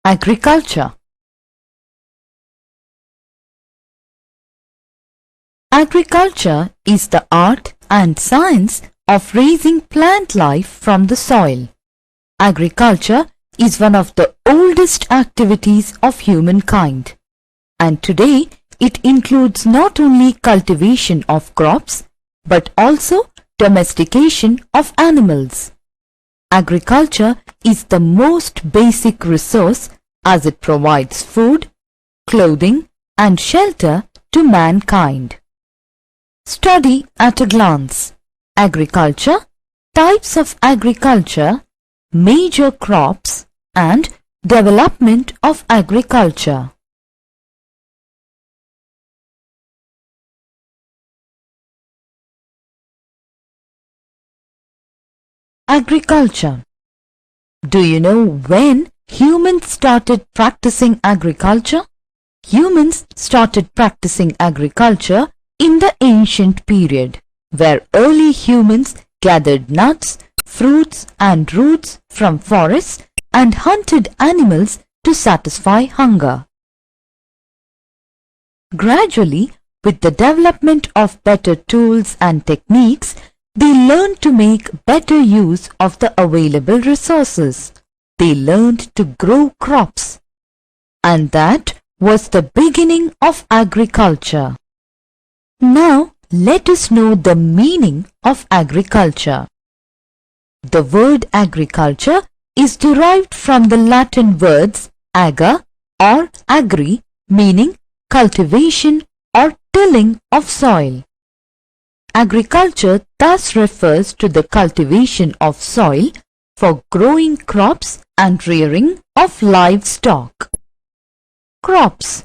Agriculture. Agriculture is the art and science of raising plant life from the soil. Agriculture is one of the oldest activities of humankind, and today it includes not only cultivation of crops but also domestication of animals. Agriculture is the most basic resource as it provides food, clothing and shelter to mankind. Study at a glance. Agriculture, types of agriculture, major crops and development of agriculture. Agriculture. Do you know when humans started practicing agriculture? Humans started practicing agriculture in the ancient period, where early humans gathered nuts, fruits and roots from forests and hunted animals to satisfy hunger. Gradually, with the development of better tools and techniques, they learned to make better use of the available resources. They learned to grow crops. And that was the beginning of agriculture. Now, let us know the meaning of agriculture. The word agriculture is derived from the Latin words ager or agri, meaning cultivation or tilling of soil. Agriculture thus refers to the cultivation of soil for growing crops and rearing of livestock. Crops.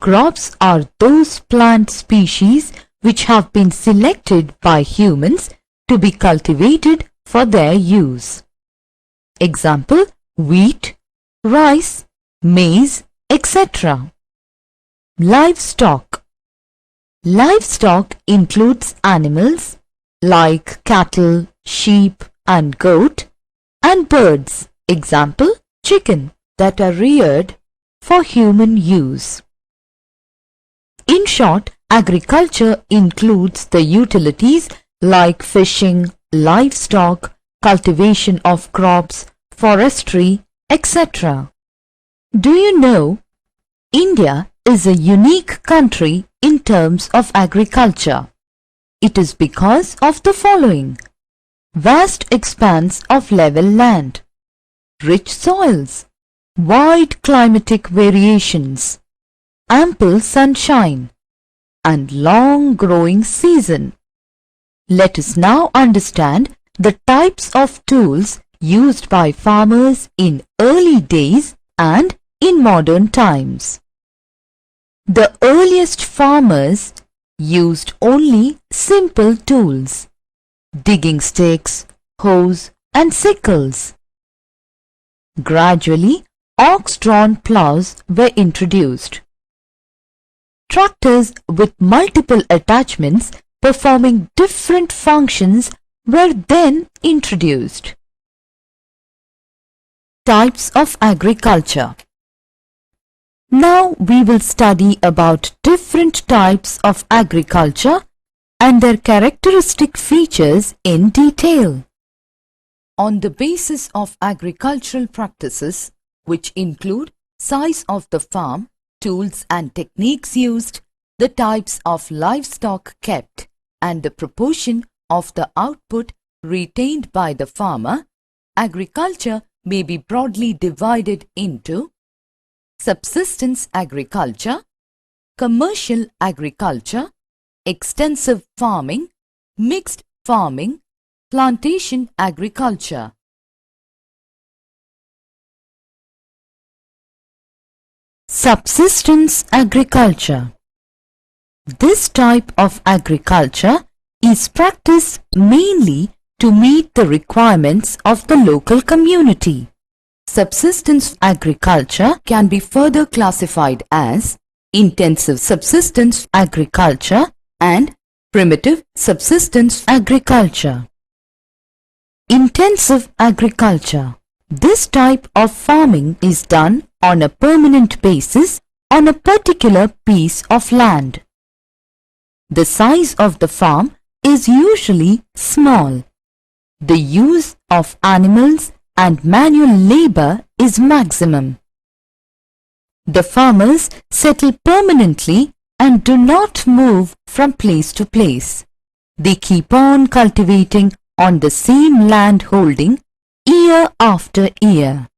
Crops are those plant species which have been selected by humans to be cultivated for their use. Example: wheat, rice, maize, etc. Livestock. Livestock includes animals like cattle, sheep and goat, and birds, example chicken, that are reared for human use. In short, agriculture includes the utilities like fishing, livestock, cultivation of crops, forestry, etc. Do you know, India is a unique country in terms of agriculture. It is because of the following: vast expanse of level land, rich soils, wide climatic variations, ample sunshine, and long growing season. Let us now understand the types of tools used by farmers in early days and in modern times. The earliest farmers used only simple tools: digging sticks, hoes and sickles. Gradually, ox-drawn plows were introduced. Tractors with multiple attachments performing different functions were then introduced. Types of agriculture. Now we will study about different types of agriculture and their characteristic features in detail. On the basis of agricultural practices, which include size of the farm, tools and techniques used, the types of livestock kept, and the proportion of the output retained by the farmer, agriculture may be broadly divided into subsistence agriculture, commercial agriculture, extensive farming, mixed farming, plantation agriculture. Subsistence agriculture. This type of agriculture is practiced mainly to meet the requirements of the local community. Subsistence agriculture can be further classified as intensive subsistence agriculture and primitive subsistence agriculture. Intensive agriculture. This type of farming is done on a permanent basis on a particular piece of land. The size of the farm is usually small. The use of animals and manual labor is maximum. The farmers settle permanently and do not move from place to place. They keep on cultivating on the same land holding year after year.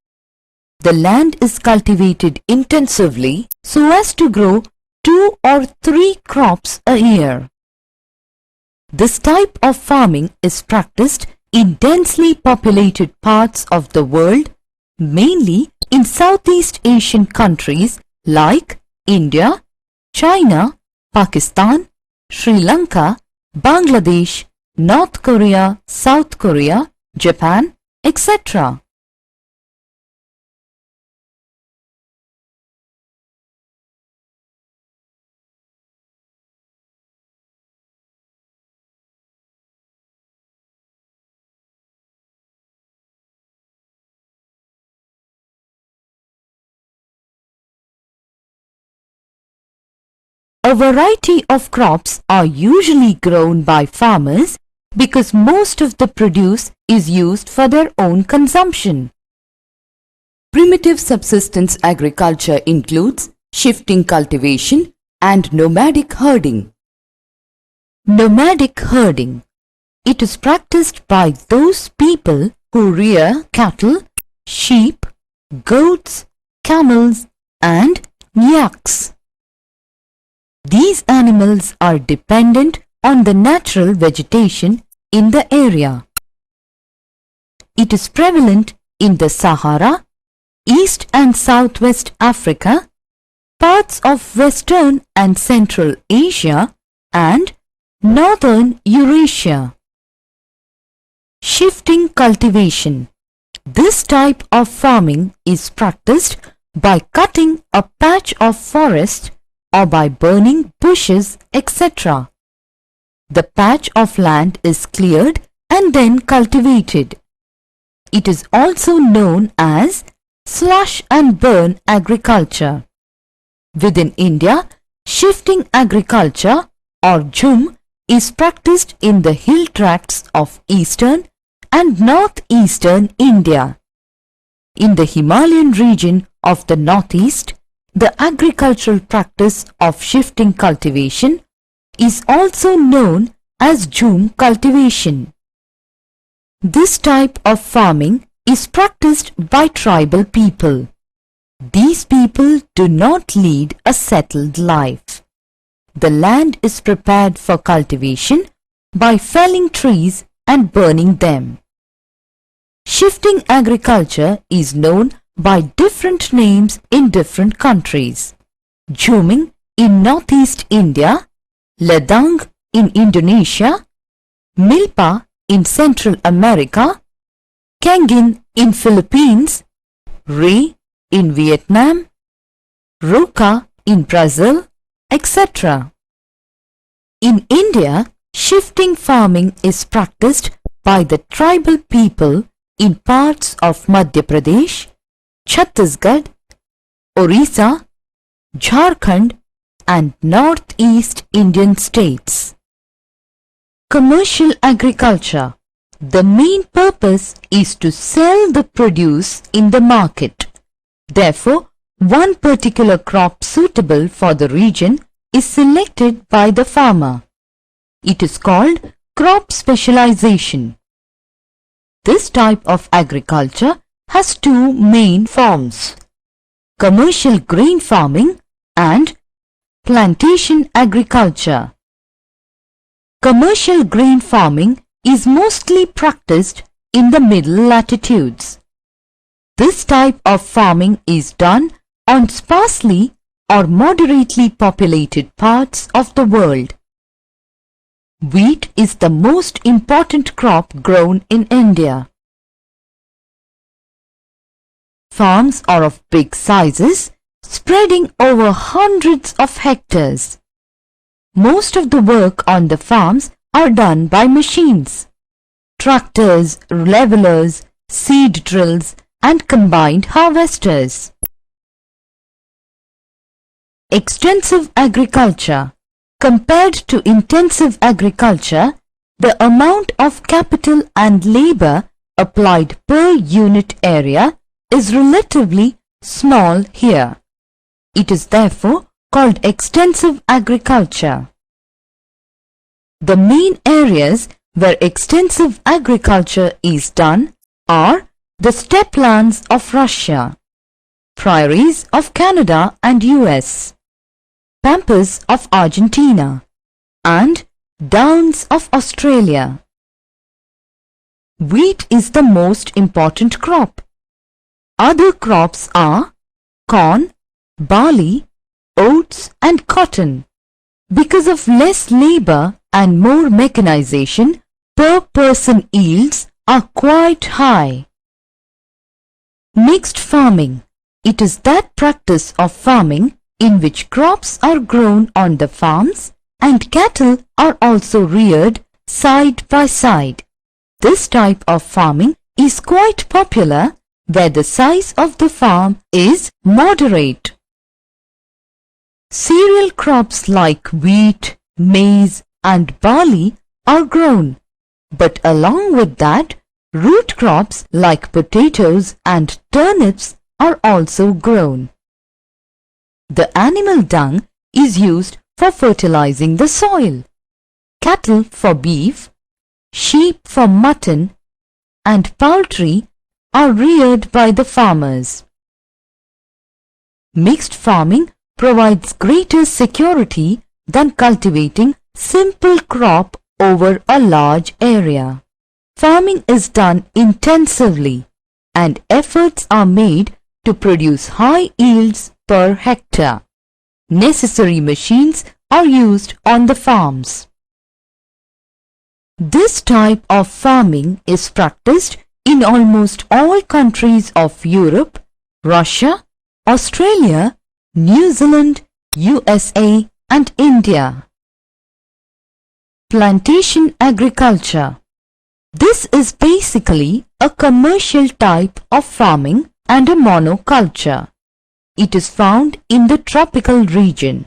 The land is cultivated intensively so as to grow 2 or 3 crops a year. This type of farming is practiced in densely populated parts of the world, mainly in Southeast Asian countries like India, China, Pakistan, Sri Lanka, Bangladesh, North Korea, South Korea, Japan, etc. A variety of crops are usually grown by farmers because most of the produce is used for their own consumption. Primitive subsistence agriculture includes shifting cultivation and nomadic herding. Nomadic herding. It is practiced by those people who rear cattle, sheep, goats, camels, and yaks. These animals are dependent on the natural vegetation in the area. It is prevalent in the Sahara, East and Southwest Africa, parts of Western and Central Asia, and Northern Eurasia. Shifting cultivation. This type of farming is practiced by cutting a patch of forest or by burning bushes, etc. The patch of land is cleared and then cultivated. It is also known as slash and burn agriculture. Within India, shifting agriculture or jhum is practiced in the hill tracts of eastern and northeastern India. In the Himalayan region of the northeast, the agricultural practice of shifting cultivation is also known as jhum cultivation. This type of farming is practiced by tribal people. These people do not lead a settled life. The land is prepared for cultivation by felling trees and burning them. Shifting agriculture is known by different names in different countries. Jhuming in northeast India, Ladang in Indonesia, Milpa in Central America, Kengin in Philippines, Ray in Vietnam, Roca in Brazil, etc. In India, shifting farming is practiced by the tribal people in parts of Madhya Pradesh, Chhattisgarh, Orissa, Jharkhand and northeast Indian states. Commercial agriculture. The main purpose is to sell the produce in the market. Therefore, one particular crop suitable for the region is selected by the farmer. It is called crop specialization. This type of agriculture has two main forms: commercial grain farming and plantation agriculture. Commercial grain farming is mostly practiced in the middle latitudes. This type of farming is done on sparsely or moderately populated parts of the world. Wheat is the most important crop grown in India. Farms are of big sizes, spreading over hundreds of hectares. Most of the work on the farms are done by machines. Tractors, levelers, seed drills and combined harvesters. Extensive agriculture. Compared to intensive agriculture, the amount of capital and labor applied per unit area is relatively small here. It is therefore called extensive agriculture. The main areas where extensive agriculture is done are the steppe lands of Russia, prairies of Canada and US, pampas of Argentina, and downs of Australia. Wheat is the most important crop. Other crops are corn, barley, oats and cotton. Because of less labor and more mechanization, per person yields are quite high. Mixed farming. It is that practice of farming in which crops are grown on the farms and cattle are also reared side by side. This type of farming is quite popular where the size of the farm is moderate. Cereal crops like wheat, maize and barley are grown, but along with that, root crops like potatoes and turnips are also grown. The animal dung is used for fertilizing the soil, cattle for beef, sheep for mutton, and poultry are reared by the farmers. Mixed farming provides greater security than cultivating simple crop over a large area. Farming is done intensively and efforts are made to produce high yields per hectare. Necessary machines are used on the farms. This type of farming is practiced in almost all countries of Europe, Russia, Australia, New Zealand, USA and India. Plantation agriculture. This is basically a commercial type of farming and a monoculture. It is found in the tropical region.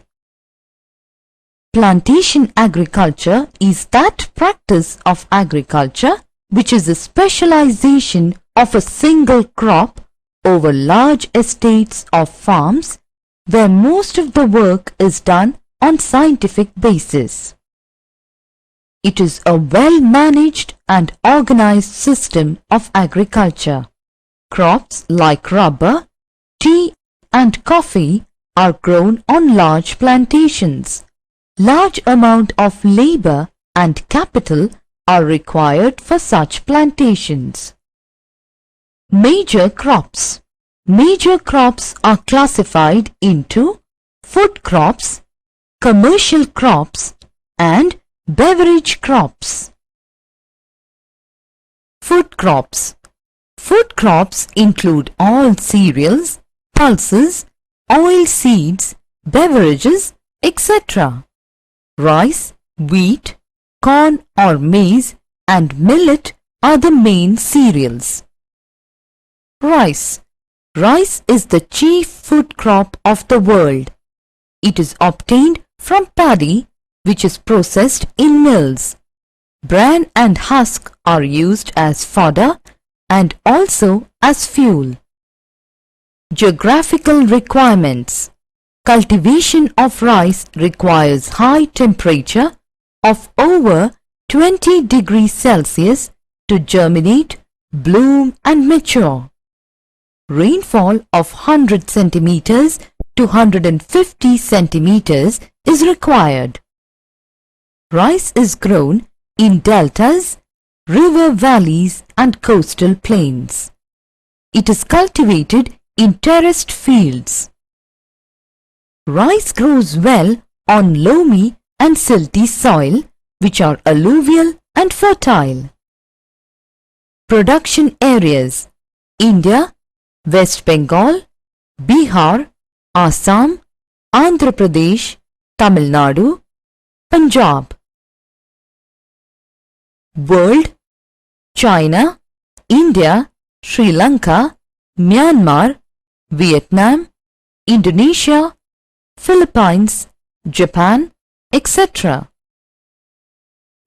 Plantation agriculture is that practice of agriculture which is a specialization of a single crop over large estates of farms where most of the work is done on scientific basis. It is a well-managed and organized system of agriculture. Crops like rubber, tea and coffee are grown on large plantations. Large amount of labor and capital are required for such plantations. Major crops. Major crops are classified into food crops, commercial crops and beverage crops. Food crops. Food crops include all cereals, pulses, oil seeds, beverages, etc. Rice, wheat, corn or maize and millet are the main cereals. Rice. Rice is the chief food crop of the world. It is obtained from paddy which is processed in mills. Bran and husk are used as fodder and also as fuel. Geographical requirements. Cultivation of rice requires high temperature of over 20 degrees Celsius to germinate, bloom and mature. Rainfall of 100 centimeters to 150 centimeters is required. Rice is grown in deltas, river valleys and coastal plains. It is cultivated in terraced fields. Rice grows well on loamy and silty soil which are alluvial and fertile. Production areas: India, West Bengal, Bihar, Assam, Andhra Pradesh, Tamil Nadu, Punjab. World: China, India, Sri Lanka, Myanmar, Vietnam, Indonesia, Philippines, Japan, etc.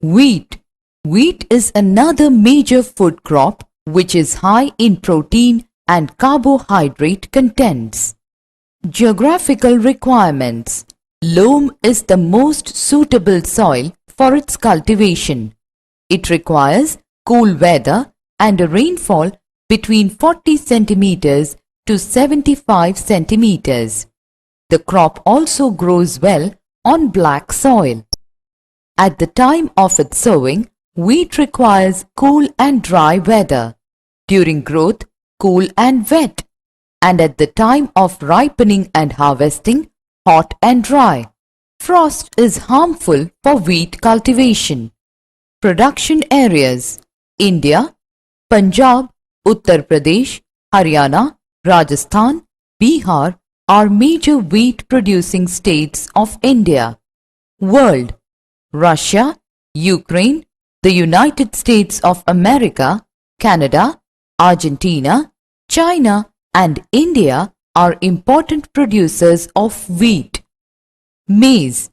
Wheat. Wheat is another major food crop which is high in protein and carbohydrate contents. Geographical requirements. Loam is the most suitable soil for its cultivation. It requires cool weather and a rainfall between 40 centimeters to 75 centimeters. The crop also grows well on black soil. At the time of its sowing, wheat requires cool and dry weather. During growth, cool and wet. And at the time of ripening and harvesting, hot and dry. Frost is harmful for wheat cultivation. Production areas. India, Punjab, Uttar Pradesh, Haryana, Rajasthan, Bihar are major wheat producing states of India. World. Russia, Ukraine, the United States of America, Canada, Argentina, China and India are important producers of wheat. Maize.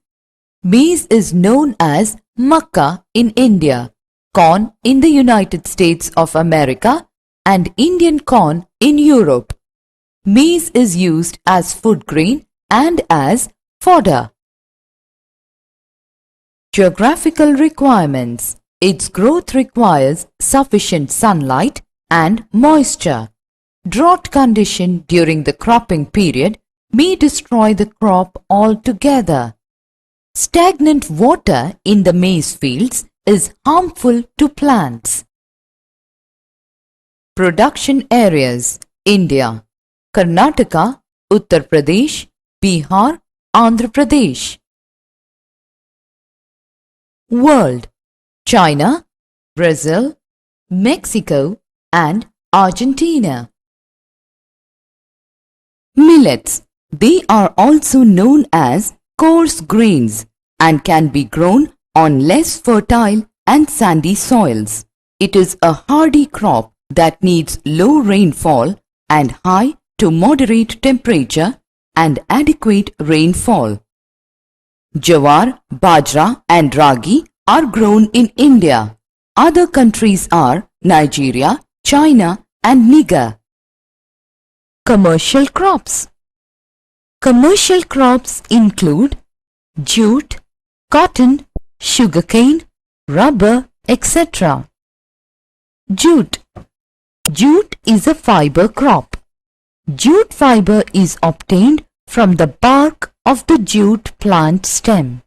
Maize is known as Makka in India, corn in the United States of America and Indian corn in Europe. Maize is used as food grain and as fodder. Geographical requirements. Its growth requires sufficient sunlight and moisture. Drought condition during the cropping period may destroy the crop altogether. Stagnant water in the maize fields is harmful to plants. Production areas. India, Karnataka, Uttar Pradesh, Bihar, Andhra Pradesh. World. China, Brazil, Mexico and Argentina. Millets. They are also known as coarse grains and can be grown on less fertile and sandy soils. It is a hardy crop that needs low rainfall and high to moderate temperature and adequate rainfall. Jawar, bajra and ragi are grown in India. Other countries are Nigeria, China and Niger. Commercial crops. Commercial crops include jute, cotton, sugarcane, rubber, etc. Jute. Jute is a fiber crop. Jute fiber is obtained from the bark of the jute plant stem.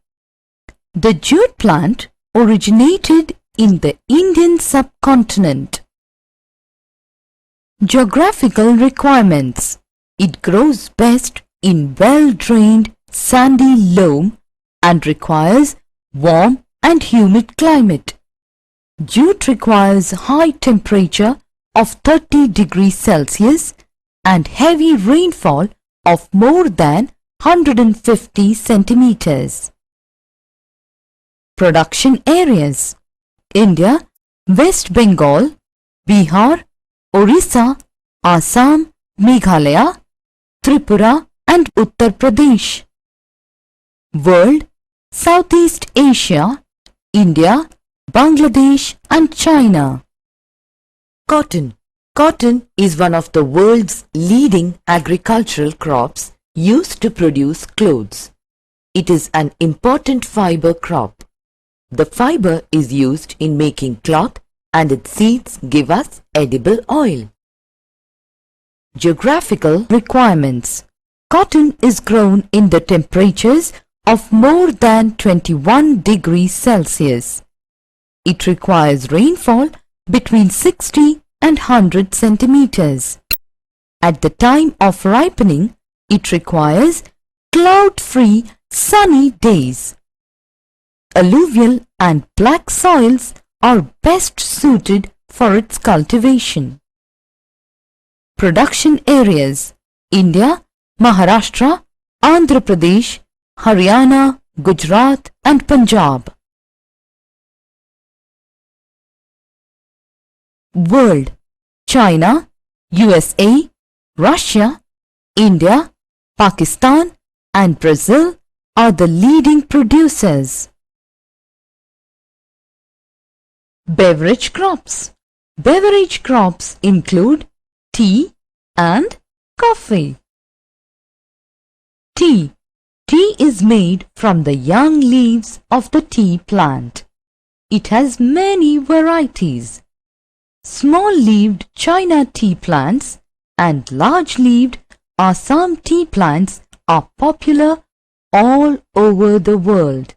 The jute plant originated in the Indian subcontinent. Geographical requirements. It grows best in well-drained sandy loam and requires warm and humid climate. Jute requires high temperature of 30 degrees Celsius and heavy rainfall of more than 150 centimeters. Production areas. India, West Bengal, Bihar, Orissa, Assam, Meghalaya, Tripura and Uttar Pradesh. World, Southeast Asia, India, Bangladesh and China. Cotton. Cotton is one of the world's leading agricultural crops used to produce clothes. It is an important fiber crop. The fiber is used in making cloth and its seeds give us edible oil. Geographical requirements. Cotton is grown in the temperatures of more than 21 degrees Celsius. It requires rainfall between 60 and 100 centimeters. At the time of ripening, it requires cloud-free sunny days. Alluvial and black soils are best suited for its cultivation. Production areas. India, Maharashtra, Andhra Pradesh, Haryana, Gujarat and Punjab. World. China, USA, Russia, India, Pakistan and Brazil are the leading producers. Beverage crops. Beverage crops include tea and coffee. Tea. Tea is made from the young leaves of the tea plant. It has many varieties. Small-leaved China tea plants and large-leaved Assam tea plants are popular all over the world.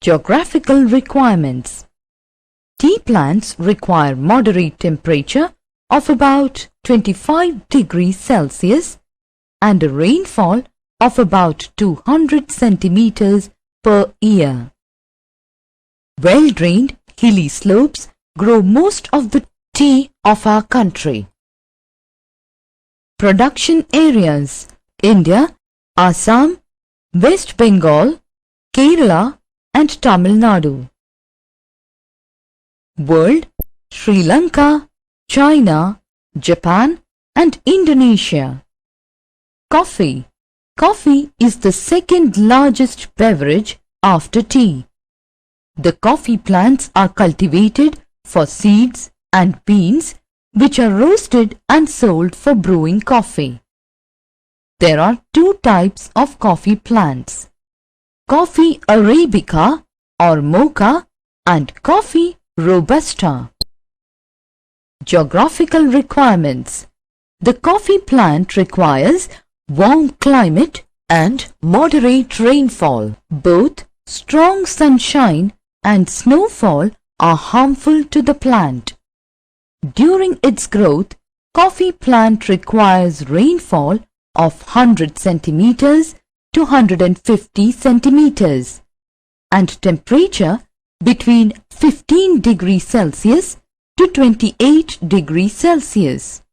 Geographical requirements. Tea plants require moderate temperature of about 25 degrees Celsius and a rainfall of about 200 centimeters per year. Well-drained, hilly slopes grow most of the tea of our country. Production areas: India, Assam, West Bengal, Kerala and Tamil Nadu. World: Sri Lanka, China, Japan and Indonesia. Coffee. Coffee is the second largest beverage after tea. The coffee plants are cultivated for seeds and beans, which are roasted and sold for brewing coffee. There are two types of coffee plants: Coffee Arabica or Mocha and Coffee Robusta. Geographical requirements. The coffee plant requires warm climate and moderate rainfall. Both strong sunshine and snowfall are harmful to the plant. During its growth, coffee plant requires rainfall of 100 centimeters to 150 centimeters and temperature between 15 degrees Celsius to 28 degrees Celsius.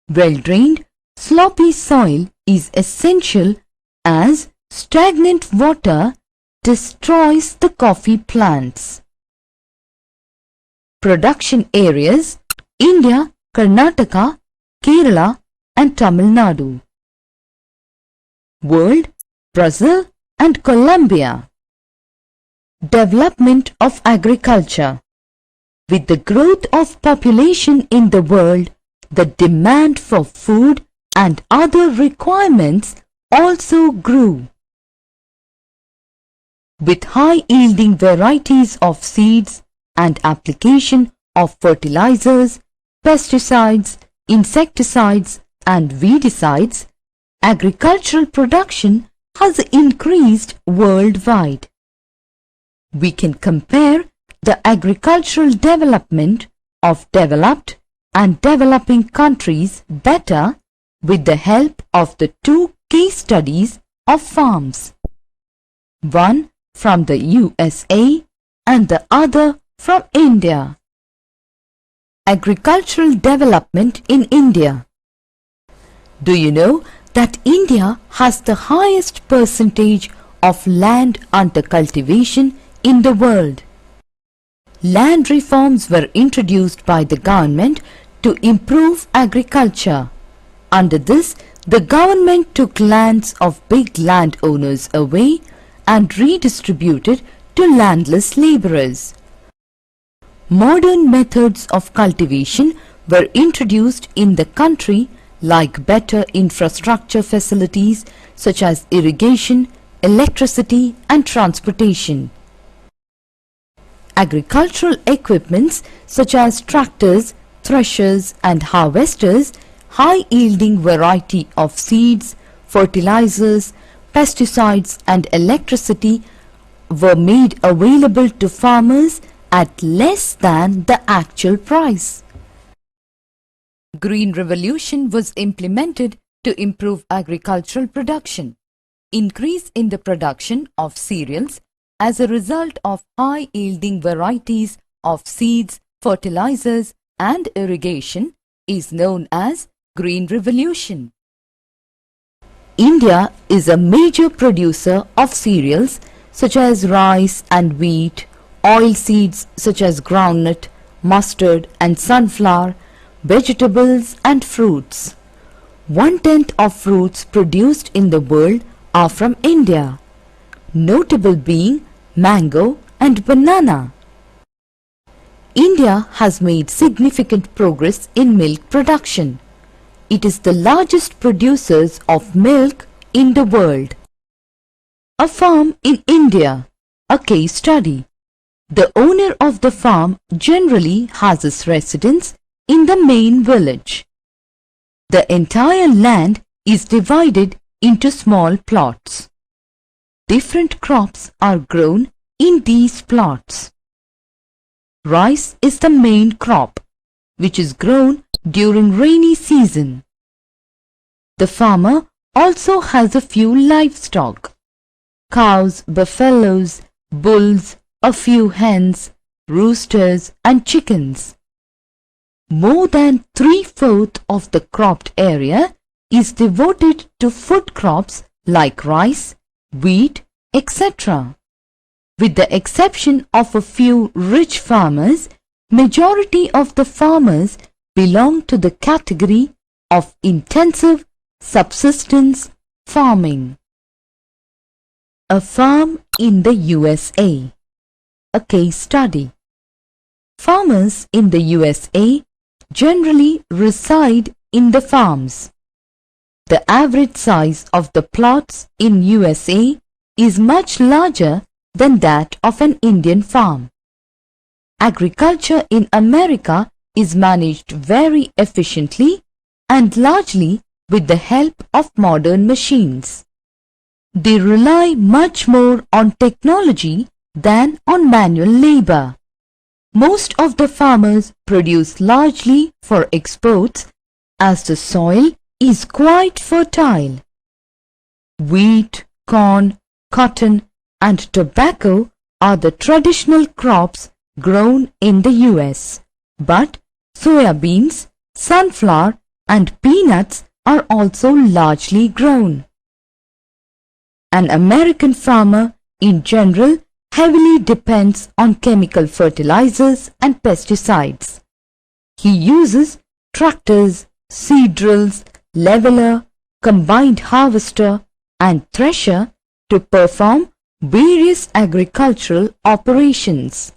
Well-drained, sloppy soil is essential as stagnant water destroys the coffee plants. Production areas: India, Karnataka, Kerala and Tamil Nadu. World: Brazil and Colombia. Development of agriculture. With the growth of population in the world, the demand for food and other requirements also grew. With high-yielding varieties of seeds and application of fertilizers, pesticides, insecticides and weedicides, agricultural production has increased worldwide. We can compare the agricultural development of developed and developing countries better with the help of the two case studies of farms. One from the USA and the other from India. Agricultural development in India. Do you know that India has the highest percentage of land under cultivation in the world? Land reforms were introduced by the government to improve agriculture. Under this, the government took lands of big landowners away and redistributed to landless laborers. Modern methods of cultivation were introduced in the country, like better infrastructure facilities such as irrigation, electricity and transportation. Agricultural equipments such as tractors, threshers and harvesters, high-yielding variety of seeds, fertilizers, pesticides and electricity were made available to farmers at less than the actual price. Green Revolution was implemented to improve agricultural production. Increase in the production of cereals as a result of high-yielding varieties of seeds, fertilizers and irrigation is known as Green Revolution. India is a major producer of cereals such as rice and wheat, oilseeds such as groundnut, mustard and sunflower, vegetables and fruits. 1/10 of fruits produced in the world are from India, notable being mango and banana. India has made significant progress in milk production. It is the largest producer of milk in the world. A farm in India, a case study. The owner of the farm generally has his residence in the main village. The entire land is divided into small plots. Different crops are grown in these plots. Rice is the main crop, which is grown during rainy season. The farmer also has a few livestock: cows, buffaloes, bulls, a few hens, roosters and chickens. More than 3/4 of the cropped area is devoted to food crops like rice, wheat, etc. With the exception of a few rich farmers, majority of the farmers belong to the category of intensive subsistence farming. A farm in the USA, a case study. Farmers in the USA generally reside in the farms. The average size of the plots in USA is much larger than that of an Indian farm. Agriculture in America is managed very efficiently and largely with the help of modern machines. They rely much more on technology than on manual labor. Most of the farmers produce largely for exports as the soil is quite fertile. Wheat, corn, cotton and tobacco are the traditional crops grown in the US, but soya beans, sunflower and peanuts are also largely grown. An American farmer in general heavily depends on chemical fertilizers and pesticides. He uses tractors, seed drills, leveler, combined harvester and thresher to perform various agricultural operations.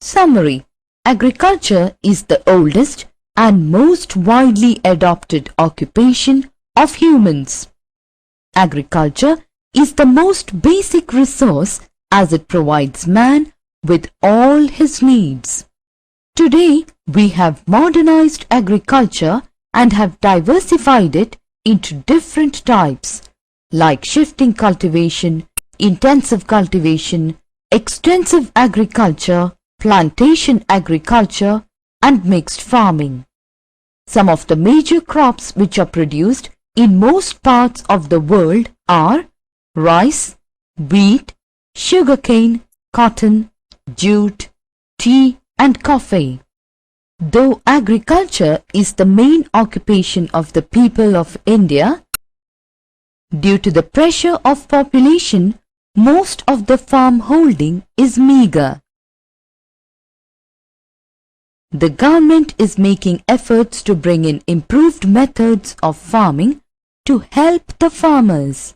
Summary: agriculture is the oldest and most widely adopted occupation of humans. Agriculture is the most basic resource as it provides man with all his needs. Today, we have modernized agriculture and have diversified it into different types like shifting cultivation, intensive cultivation, extensive agriculture, plantation agriculture, and mixed farming. Some of the major crops which are produced in most parts of the world are rice, wheat, sugarcane, cotton, jute, tea and coffee. Though agriculture is the main occupation of the people of India, due to the pressure of population, most of the farm holding is meager. The government is making efforts to bring in improved methods of farming to help the farmers.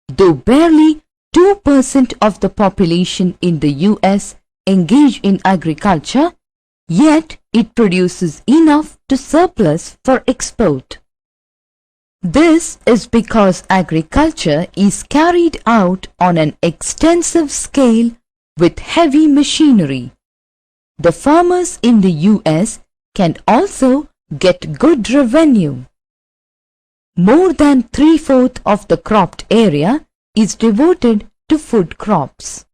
Though barely 2% of the population in the US engage in agriculture, yet it produces enough to surplus for export. This is because agriculture is carried out on an extensive scale with heavy machinery. The farmers in the US can also get good revenue. More than 3/4 of the cropped area is devoted to food crops.